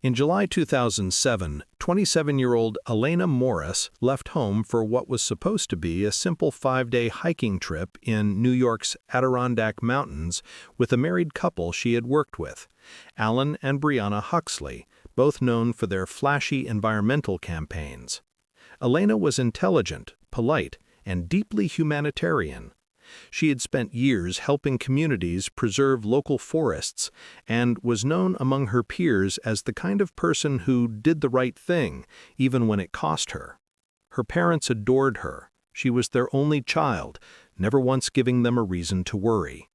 In July 2007, 27-year-old Elena Morris left home for what was supposed to be a simple 5-day hiking trip in New York's Adirondack Mountains with a married couple she had worked with, Alan and Brianna Huxley, both known for their flashy environmental campaigns. Elena was intelligent, polite, and deeply humanitarian. She had spent years helping communities preserve local forests and was known among her peers as the kind of person who did the right thing, even when it cost her. Her parents adored her. She was their only child, never once giving them a reason to worry.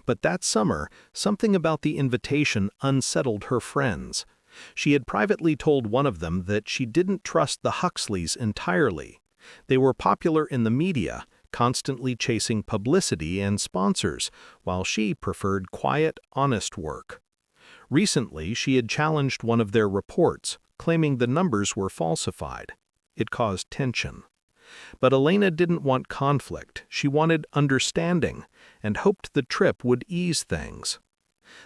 But that summer, something about the invitation unsettled her friends. She had privately told one of them that she didn't trust the Huxleys entirely. They were popular in the media, constantly chasing publicity and sponsors, while she preferred quiet, honest work. Recently, she had challenged one of their reports, claiming the numbers were falsified. It caused tension. But Elena didn't want conflict. She wanted understanding, and hoped the trip would ease things.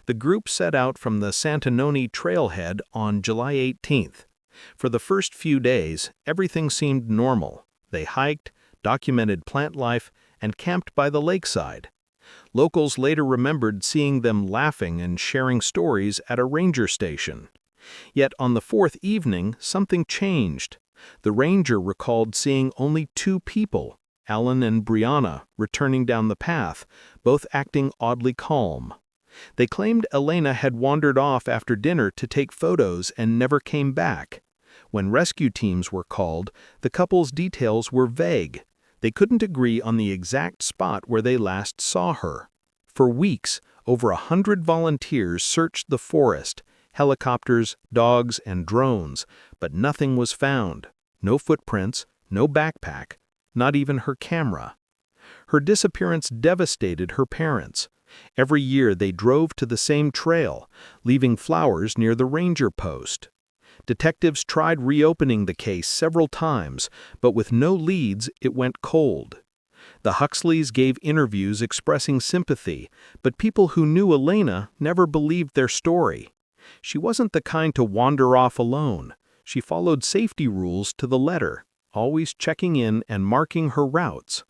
The group set out from the Santanoni trailhead on July 18th. For the first few days, everything seemed normal. They hiked, documented plant life, and camped by the lakeside. Locals later remembered seeing them laughing and sharing stories at a ranger station. Yet on the fourth evening, something changed. The ranger recalled seeing only 2 people, Alan and Brianna, returning down the path, both acting oddly calm. They claimed Elena had wandered off after dinner to take photos and never came back. When rescue teams were called, the couple's details were vague. They couldn't agree on the exact spot where they last saw her. For weeks, over 100 volunteers searched the forest, helicopters, dogs, and drones, but nothing was found. No footprints, no backpack, not even her camera. Her disappearance devastated her parents. Every year they drove to the same trail, leaving flowers near the ranger post. Detectives tried reopening the case several times, but with no leads, it went cold. The Huxleys gave interviews expressing sympathy, but people who knew Elena never believed their story. She wasn't the kind to wander off alone. She followed safety rules to the letter, always checking in and marking her routes.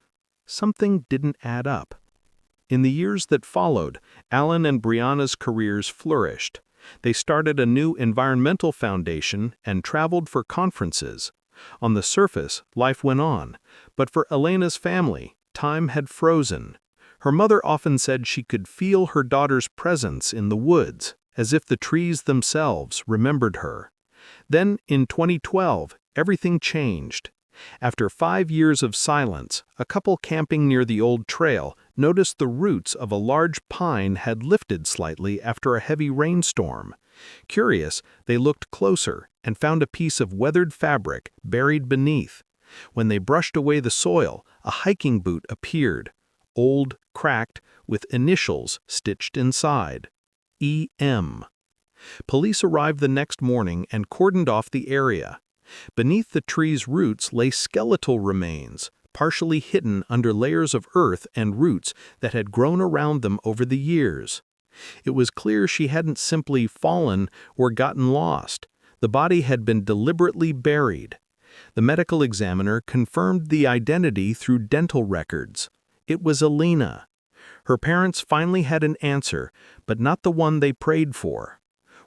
Something didn't add up. In the years that followed, Alan and Brianna's careers flourished. They started a new environmental foundation and traveled for conferences. On the surface, life went on, but for Elena's family, time had frozen. Her mother often said she could feel her daughter's presence in the woods, as if the trees themselves remembered her. Then, in 2012, everything changed. After 5 years of silence, a couple camping near the old trail noticed the roots of a large pine had lifted slightly after a heavy rainstorm. Curious, they looked closer and found a piece of weathered fabric buried beneath. When they brushed away the soil, a hiking boot appeared, old, cracked, with initials stitched inside. E.M. Police arrived the next morning and cordoned off the area. Beneath the tree's roots lay skeletal remains, partially hidden under layers of earth and roots that had grown around them over the years. It was clear she hadn't simply fallen or gotten lost. The body had been deliberately buried. The medical examiner confirmed the identity through dental records. It was Elena. Her parents finally had an answer, but not the one they prayed for.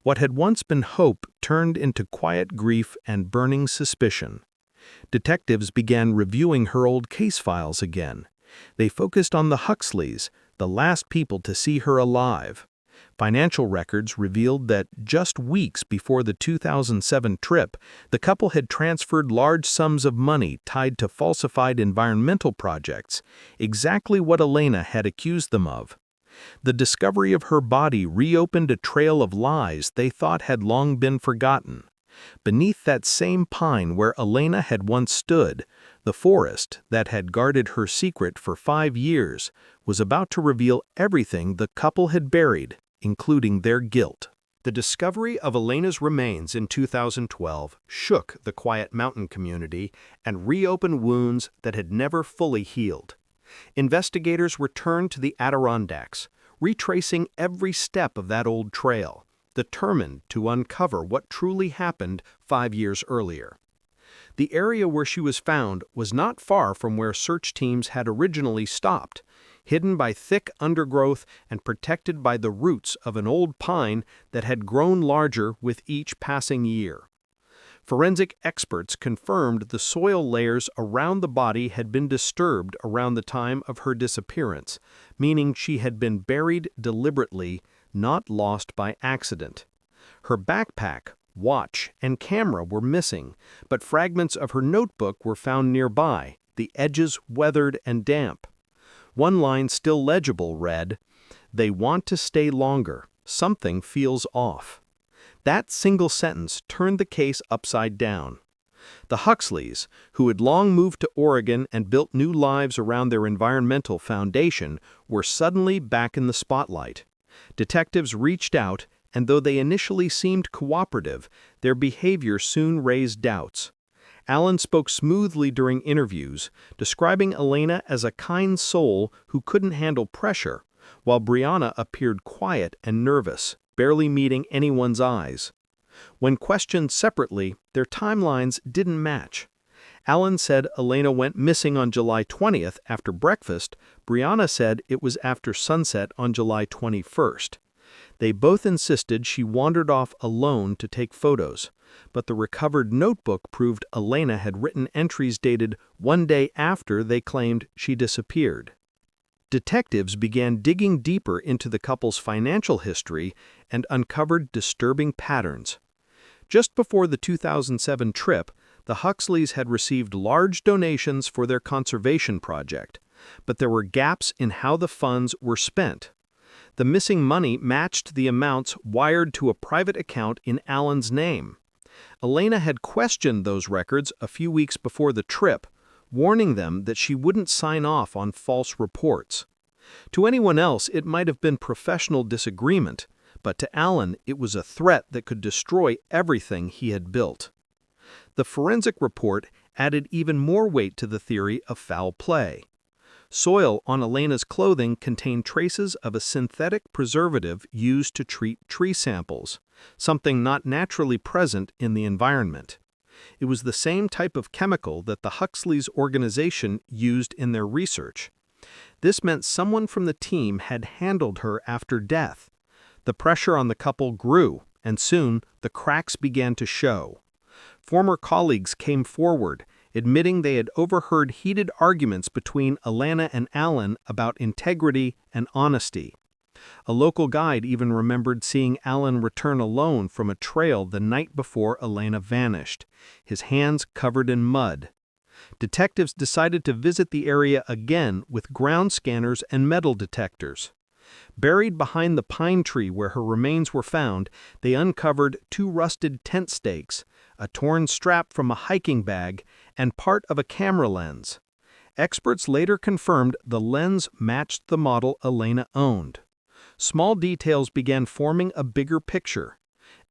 What had once been hope turned into quiet grief and burning suspicion. Detectives began reviewing her old case files again. They focused on the Huxleys, the last people to see her alive. Financial records revealed that just weeks before the 2007 trip, the couple had transferred large sums of money tied to falsified environmental projects, exactly what Elena had accused them of. The discovery of her body reopened a trail of lies they thought had long been forgotten. Beneath that same pine where Elena had once stood, the forest that had guarded her secret for 5 years was about to reveal everything the couple had buried, including their guilt. The discovery of Elena's remains in 2012 shook the quiet mountain community and reopened wounds that had never fully healed. Investigators returned to the Adirondacks, retracing every step of that old trail. determined to uncover what truly happened 5 years earlier. The area where she was found was not far from where search teams had originally stopped, hidden by thick undergrowth and protected by the roots of an old pine that had grown larger with each passing year. Forensic experts confirmed the soil layers around the body had been disturbed around the time of her disappearance, meaning she had been buried deliberately, not lost by accident. Her backpack, watch, and camera were missing, but fragments of her notebook were found nearby, the edges weathered and damp. One line still legible read, "They want to stay longer. Something feels off." That single sentence turned the case upside down. The Huxleys, who had long moved to Oregon and built new lives around their environmental foundation, were suddenly back in the spotlight. Detectives reached out, and though they initially seemed cooperative, their behavior soon raised doubts. Allen spoke smoothly during interviews, describing Elena as a kind soul who couldn't handle pressure, while Brianna appeared quiet and nervous, barely meeting anyone's eyes. When questioned separately, their timelines didn't match. Allen said Elena went missing on July 20th after breakfast. Brianna said it was after sunset on July 21st. They both insisted she wandered off alone to take photos, but the recovered notebook proved Elena had written entries dated one day after they claimed she disappeared. Detectives began digging deeper into the couple's financial history and uncovered disturbing patterns. Just before the 2007 trip, the Huxleys had received large donations for their conservation project, but there were gaps in how the funds were spent. The missing money matched the amounts wired to a private account in Allen's name. Elena had questioned those records a few weeks before the trip, warning them that she wouldn't sign off on false reports. To anyone else, it might have been professional disagreement, but to Allen, it was a threat that could destroy everything he had built. The forensic report added even more weight to the theory of foul play. Soil on Elena's clothing contained traces of a synthetic preservative used to treat tree samples, something not naturally present in the environment. It was the same type of chemical that the Huxleys organization used in their research. This meant someone from the team had handled her after death. The pressure on the couple grew, and soon the cracks began to show. Former colleagues came forward, admitting they had overheard heated arguments between Elena and Allen about integrity and honesty. A local guide even remembered seeing Allen return alone from a trail the night before Elena vanished, his hands covered in mud. Detectives decided to visit the area again with ground scanners and metal detectors. Buried behind the pine tree where her remains were found, they uncovered 2 rusted tent stakes, a torn strap from a hiking bag, and part of a camera lens. Experts later confirmed the lens matched the model Elena owned. Small details began forming a bigger picture.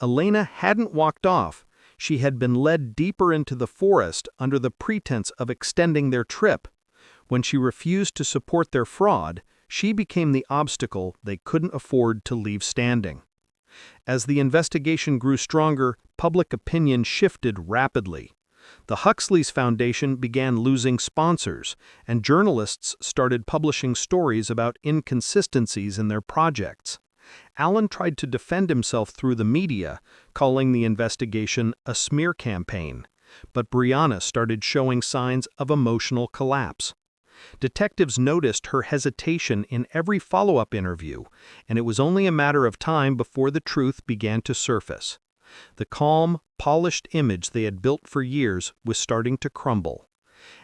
Elena hadn't walked off. She had been led deeper into the forest under the pretense of extending their trip. When she refused to support their fraud, she became the obstacle they couldn't afford to leave standing. As the investigation grew stronger, public opinion shifted rapidly. The Huxleys Foundation began losing sponsors, and journalists started publishing stories about inconsistencies in their projects. Allen tried to defend himself through the media, calling the investigation a smear campaign, but Brianna started showing signs of emotional collapse. Detectives noticed her hesitation in every follow-up interview, and it was only a matter of time before the truth began to surface. The calm, polished image they had built for years was starting to crumble.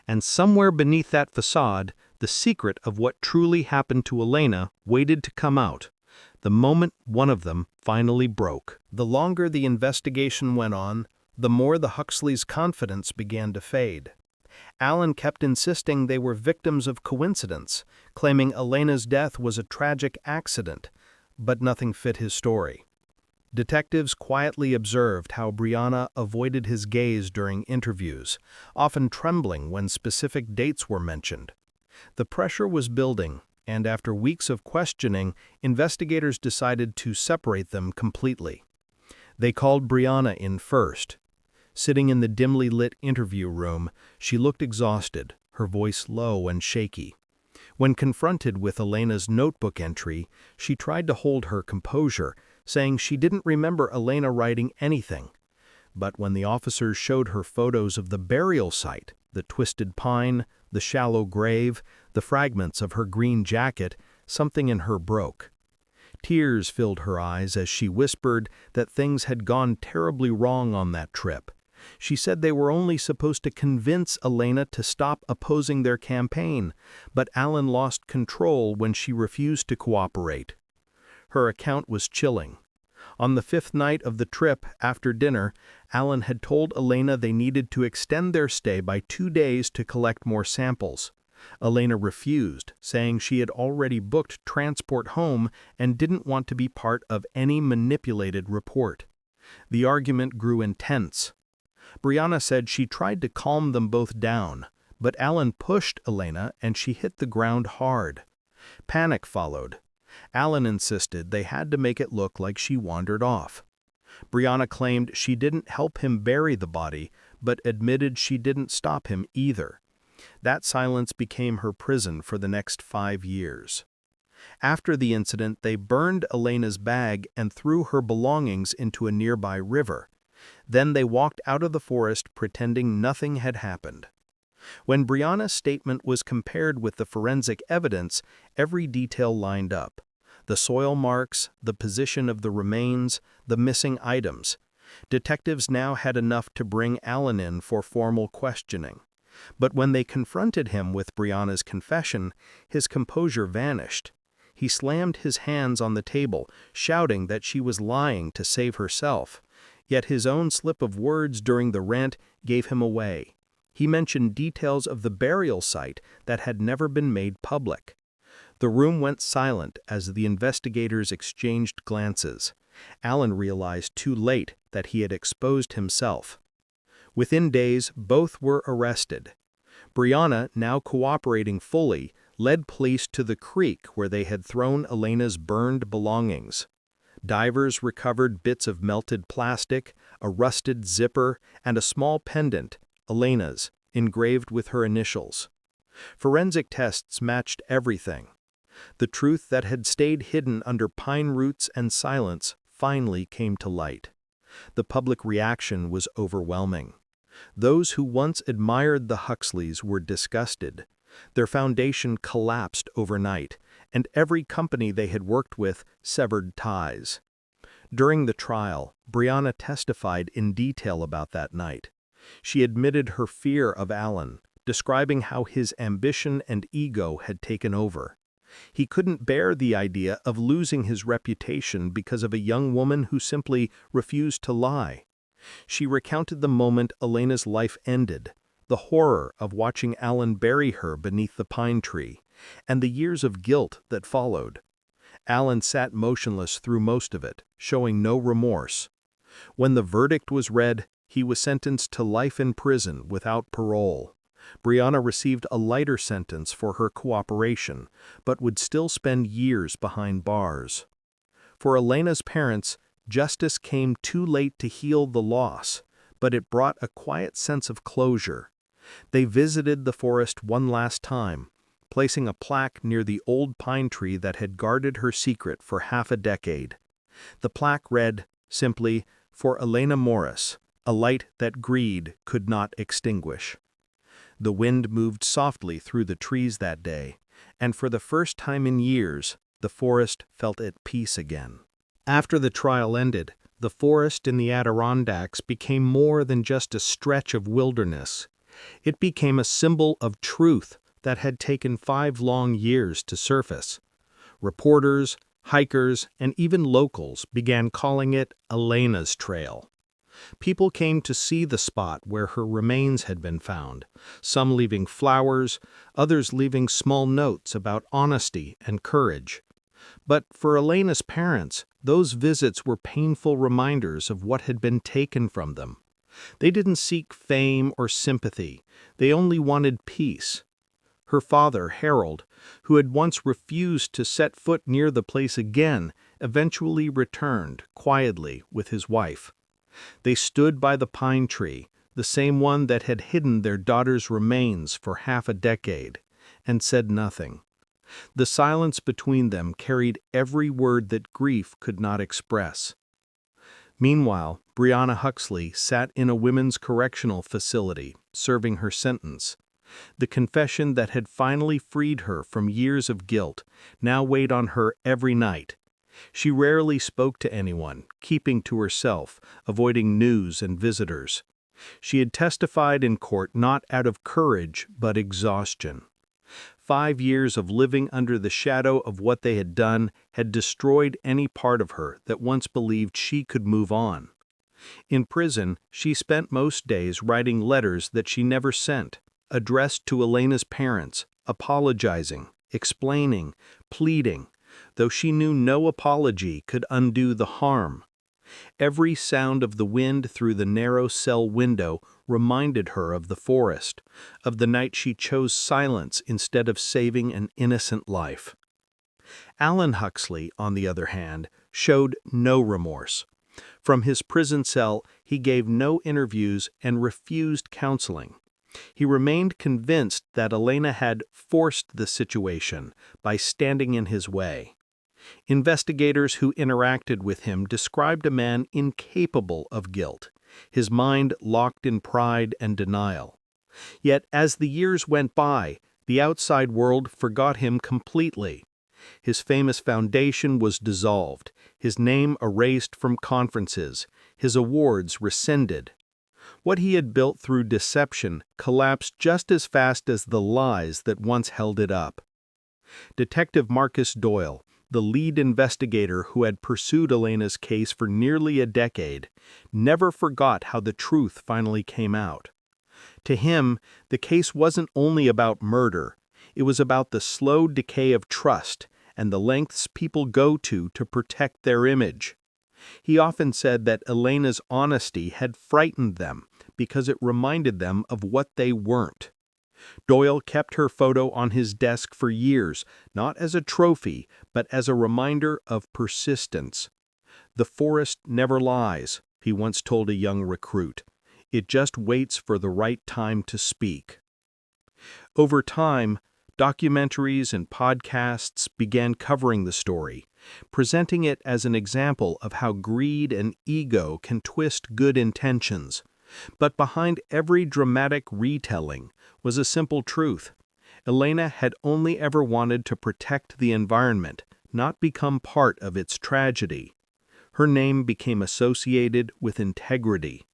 And somewhere beneath that facade, the secret of what truly happened to Elena waited to come out, the moment one of them finally broke. The longer the investigation went on, the more the Huxleys' confidence began to fade. Allen kept insisting they were victims of coincidence, claiming Elena's death was a tragic accident, but nothing fit his story. Detectives quietly observed how Brianna avoided his gaze during interviews, often trembling when specific dates were mentioned. The pressure was building, and after weeks of questioning, investigators decided to separate them completely. They called Brianna in first. Sitting in the dimly lit interview room, she looked exhausted, her voice low and shaky. When confronted with Elena's notebook entry, she tried to hold her composure, saying she didn't remember Elena writing anything. But when the officers showed her photos of the burial site, the twisted pine, the shallow grave, the fragments of her green jacket, something in her broke. Tears filled her eyes as she whispered that things had gone terribly wrong on that trip. She said they were only supposed to convince Elena to stop opposing their campaign, but Alan lost control when she refused to cooperate. Her account was chilling. On the fifth night of the trip, after dinner, Alan had told Elena they needed to extend their stay by 2 days to collect more samples. Elena refused, saying she had already booked transport home and didn't want to be part of any manipulated report. The argument grew intense. Brianna said she tried to calm them both down, but Alan pushed Elena and she hit the ground hard. Panic followed. Alan insisted they had to make it look like she wandered off. Brianna claimed she didn't help him bury the body, but admitted she didn't stop him either. That silence became her prison for the next 5 years. After the incident, they burned Elena's bag and threw her belongings into a nearby river. Then they walked out of the forest pretending nothing had happened. When Brianna's statement was compared with the forensic evidence, every detail lined up. The soil marks, the position of the remains, the missing items. Detectives now had enough to bring Alan in for formal questioning. But when they confronted him with Brianna's confession, his composure vanished. He slammed his hands on the table, shouting that she was lying to save herself. Yet his own slip of words during the rant gave him away. He mentioned details of the burial site that had never been made public. The room went silent as the investigators exchanged glances. Alan realized too late that he had exposed himself. Within days, both were arrested. Brianna, now cooperating fully, led police to the creek where they had thrown Elena's burned belongings. Divers recovered bits of melted plastic, a rusted zipper, and a small pendant, Elena's, engraved with her initials. Forensic tests matched everything. The truth that had stayed hidden under pine roots and silence finally came to light. The public reaction was overwhelming. Those who once admired the Huxleys were disgusted. Their foundation collapsed overnight, and every company they had worked with severed ties. During the trial, Brianna testified in detail about that night. She admitted her fear of Alan, describing how his ambition and ego had taken over. He couldn't bear the idea of losing his reputation because of a young woman who simply refused to lie. She recounted the moment Elena's life ended, the horror of watching Alan bury her beneath the pine tree, and the years of guilt that followed. Alan sat motionless through most of it, showing no remorse. When the verdict was read, he was sentenced to life in prison without parole. Brianna received a lighter sentence for her cooperation, but would still spend years behind bars. For Elena's parents, justice came too late to heal the loss, but it brought a quiet sense of closure. They visited the forest one last time, placing a plaque near the old pine tree that had guarded her secret for half a decade. The plaque read, simply, "For Elena Morris, a light that greed could not extinguish." The wind moved softly through the trees that day, and for the first time in years, the forest felt at peace again. After the trial ended, the forest in the Adirondacks became more than just a stretch of wilderness. It became a symbol of truth that had taken 5 long years to surface. Reporters, hikers, and even locals began calling it Elena's Trail. People came to see the spot where her remains had been found, some leaving flowers, others leaving small notes about honesty and courage. But for Elena's parents, those visits were painful reminders of what had been taken from them. They didn't seek fame or sympathy, they only wanted peace. Her father, Harold, who had once refused to set foot near the place again, eventually returned quietly with his wife. They stood by the pine tree, the same one that had hidden their daughter's remains for half a decade, and said nothing. The silence between them carried every word that grief could not express. Meanwhile, Brianna Huxley sat in a women's correctional facility, serving her sentence. The confession that had finally freed her from years of guilt now weighed on her every night. She rarely spoke to anyone, keeping to herself, avoiding news and visitors. She had testified in court not out of courage but exhaustion. 5 years of living under the shadow of what they had done had destroyed any part of her that once believed she could move on. In prison, she spent most days writing letters that she never sent, addressed to Elena's parents, apologizing, explaining, pleading, though she knew no apology could undo the harm. Every sound of the wind through the narrow cell window reminded her of the forest, of the night she chose silence instead of saving an innocent life. Alan Huxley, on the other hand, showed no remorse. From his prison cell, he gave no interviews and refused counseling. He remained convinced that Elena had forced the situation by standing in his way. Investigators who interacted with him described a man incapable of guilt, his mind locked in pride and denial. Yet as the years went by, the outside world forgot him completely. His famous foundation was dissolved, his name erased from conferences, his awards rescinded. What he had built through deception collapsed just as fast as the lies that once held it up. Detective Marcus Doyle, the lead investigator who had pursued Elena's case for nearly a decade, never forgot how the truth finally came out. To him, the case wasn't only about murder, it was about the slow decay of trust and the lengths people go to protect their image. He often said that Elena's honesty had frightened them because it reminded them of what they weren't. Doyle kept her photo on his desk for years, not as a trophy, but as a reminder of persistence. "The forest never lies," he once told a young recruit. "It just waits for the right time to speak." Over time, documentaries and podcasts began covering the story, presenting it as an example of how greed and ego can twist good intentions. But behind every dramatic retelling was a simple truth. Elena had only ever wanted to protect the environment, not become part of its tragedy. Her name became associated with integrity.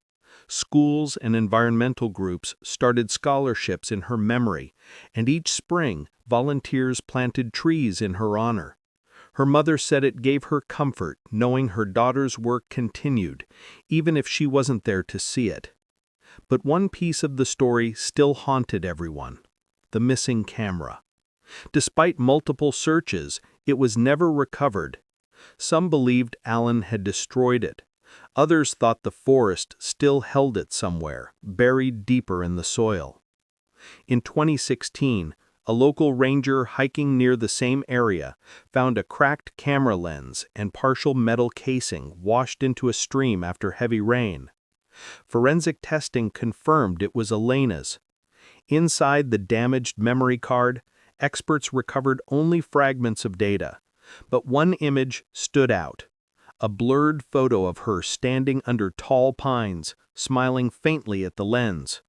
Schools and environmental groups started scholarships in her memory, and each spring volunteers planted trees in her honor. Her mother said it gave her comfort knowing her daughter's work continued, even if she wasn't there to see it. But one piece of the story still haunted everyone: the missing camera. Despite multiple searches, it was never recovered. Some believed Alan had destroyed it. Others thought the forest still held it somewhere, buried deeper in the soil. In 2016, a local ranger hiking near the same area found a cracked camera lens and partial metal casing washed into a stream after heavy rain. Forensic testing confirmed it was Elena's. Inside the damaged memory card, experts recovered only fragments of data, but one image stood out: a blurred photo of her standing under tall pines, smiling faintly at the lens.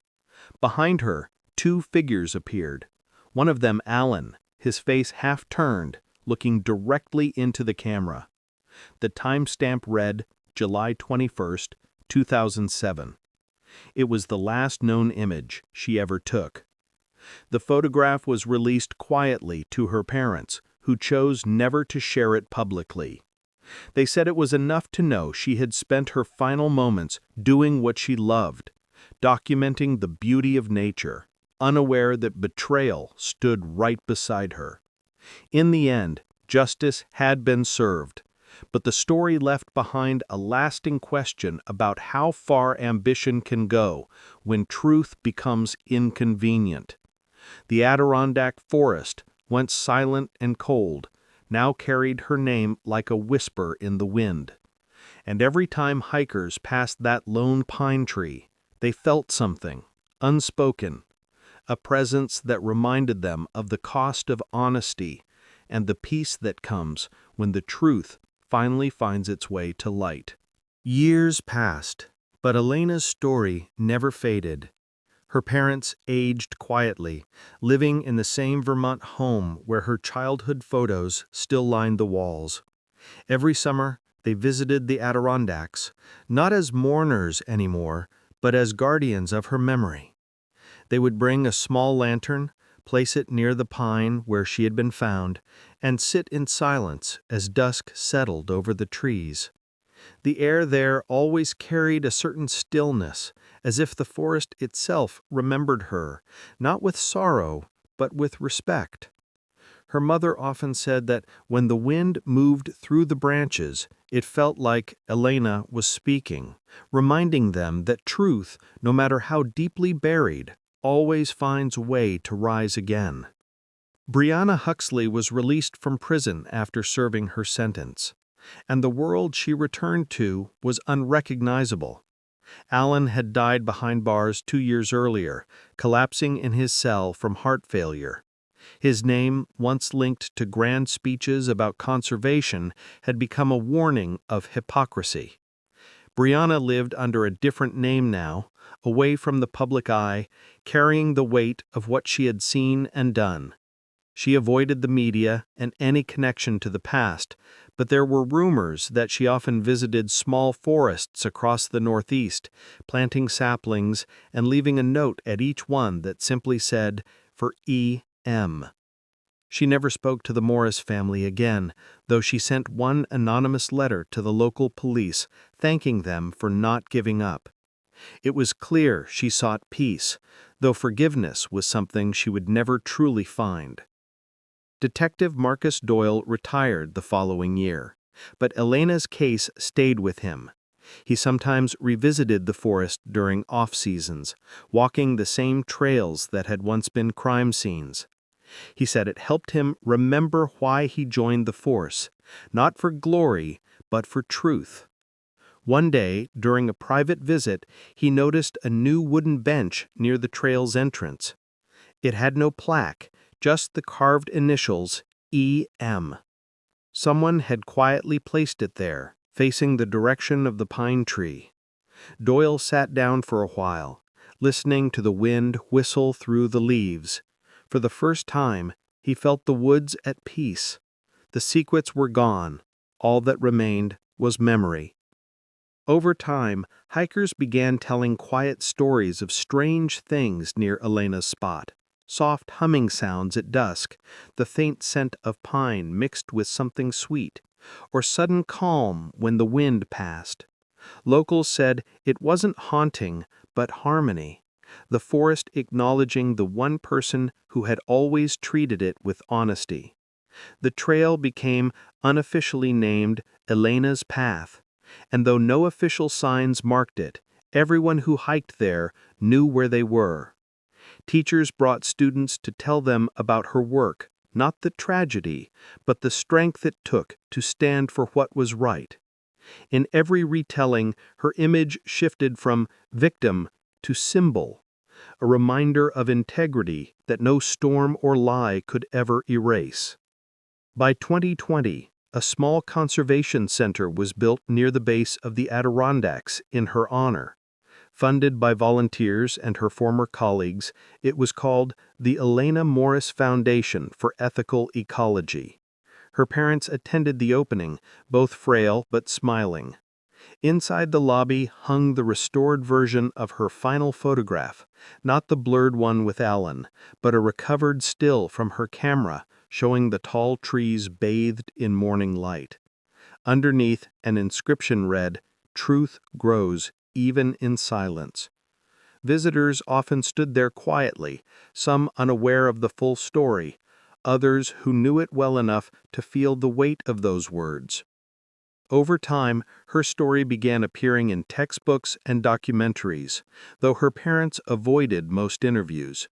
Behind her, 2 figures appeared, one of them Alan, his face half-turned, looking directly into the camera. The timestamp read July 21st, 2007. It was the last known image she ever took. The photograph was released quietly to her parents, who chose never to share it publicly. They said it was enough to know she had spent her final moments doing what she loved, documenting the beauty of nature, unaware that betrayal stood right beside her. In the end, justice had been served, but the story left behind a lasting question about how far ambition can go when truth becomes inconvenient. The Adirondack forest, once silent and cold, now carried her name like a whisper in the wind. And every time hikers passed that lone pine tree, they felt something, unspoken, a presence that reminded them of the cost of honesty and the peace that comes when the truth finally finds its way to light. Years passed, but Elena's story never faded. Her parents aged quietly, living in the same Vermont home where her childhood photos still lined the walls. Every summer, they visited the Adirondacks, not as mourners anymore, but as guardians of her memory. They would bring a small lantern, place it near the pine where she had been found, and sit in silence as dusk settled over the trees. The air there always carried a certain stillness, as if the forest itself remembered her, not with sorrow, but with respect. Her mother often said that when the wind moved through the branches, it felt like Elena was speaking, reminding them that truth, no matter how deeply buried, always finds a way to rise again. Brianna Huxley was released from prison after serving her sentence, and the world she returned to was unrecognizable. Alan had died behind bars 2 years earlier, collapsing in his cell from heart failure. His name, once linked to grand speeches about conservation, had become a warning of hypocrisy. Brianna lived under a different name now, away from the public eye, carrying the weight of what she had seen and done. She avoided the media and any connection to the past, but there were rumors that she often visited small forests across the Northeast, planting saplings and leaving a note at each one that simply said, "For E.M." She never spoke to the Morris family again, though she sent one anonymous letter to the local police thanking them for not giving up. It was clear she sought peace, though forgiveness was something she would never truly find. Detective Marcus Doyle retired the following year, but Elena's case stayed with him. He sometimes revisited the forest during off-seasons, walking the same trails that had once been crime scenes. He said it helped him remember why he joined the force, not for glory, but for truth. One day, during a private visit, he noticed a new wooden bench near the trail's entrance. It had no plaque, just the carved initials E.M. Someone had quietly placed it there, facing the direction of the pine tree. Doyle sat down for a while, listening to the wind whistle through the leaves. For the first time, he felt the woods at peace. The secrets were gone. All that remained was memory. Over time, hikers began telling quiet stories of strange things near Elena's spot. Soft humming sounds at dusk, the faint scent of pine mixed with something sweet, or sudden calm when the wind passed. Locals said it wasn't haunting, but harmony, the forest acknowledging the one person who had always treated it with honesty. The trail became unofficially named Elena's Path, and though no official signs marked it, everyone who hiked there knew where they were. Teachers brought students to tell them about her work, not the tragedy, but the strength it took to stand for what was right. In every retelling, her image shifted from victim to symbol, a reminder of integrity that no storm or lie could ever erase. By 2020, a small conservation center was built near the base of the Adirondacks in her honor. Funded by volunteers and her former colleagues, it was called the Elena Morris Foundation for Ethical Ecology. Her parents attended the opening, both frail but smiling. Inside the lobby hung the restored version of her final photograph, not the blurred one with Alan, but a recovered still from her camera showing the tall trees bathed in morning light. Underneath, an inscription read, "Truth grows even in silence." Visitors often stood there quietly, some unaware of the full story, others who knew it well enough to feel the weight of those words. Over time, her story began appearing in textbooks and documentaries, though her parents avoided most interviews.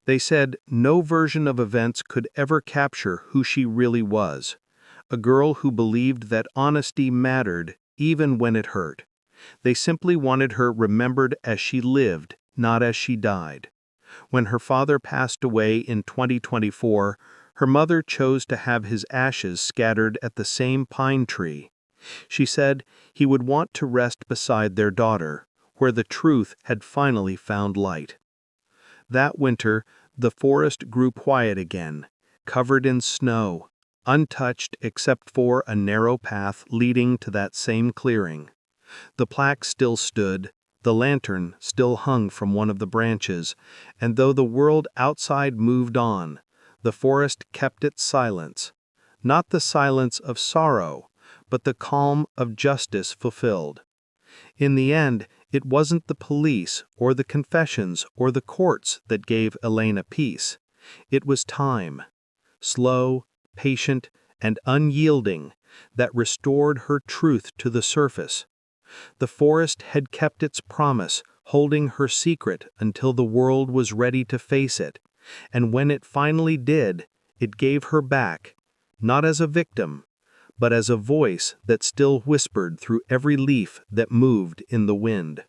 They said no version of events could ever capture who she really was. a girl who believed that honesty mattered even when it hurt. They simply wanted her remembered as she lived, not as she died. When her father passed away in 2024, her mother chose to have his ashes scattered at the same pine tree. She said he would want to rest beside their daughter, where the truth had finally found light. That winter, the forest grew quiet again, covered in snow, untouched except for a narrow path leading to that same clearing. The plaque still stood, the lantern still hung from one of the branches, and though the world outside moved on, the forest kept its silence. Not the silence of sorrow, but the calm of justice fulfilled. In the end, it wasn't the police or the confessions or the courts that gave Elena peace. It was time, slow, patient, and unyielding, that restored her truth to the surface. The forest had kept its promise, holding her secret until the world was ready to face it, and when it finally did, it gave her back, not as a victim, but as a voice that still whispered through every leaf that moved in the wind.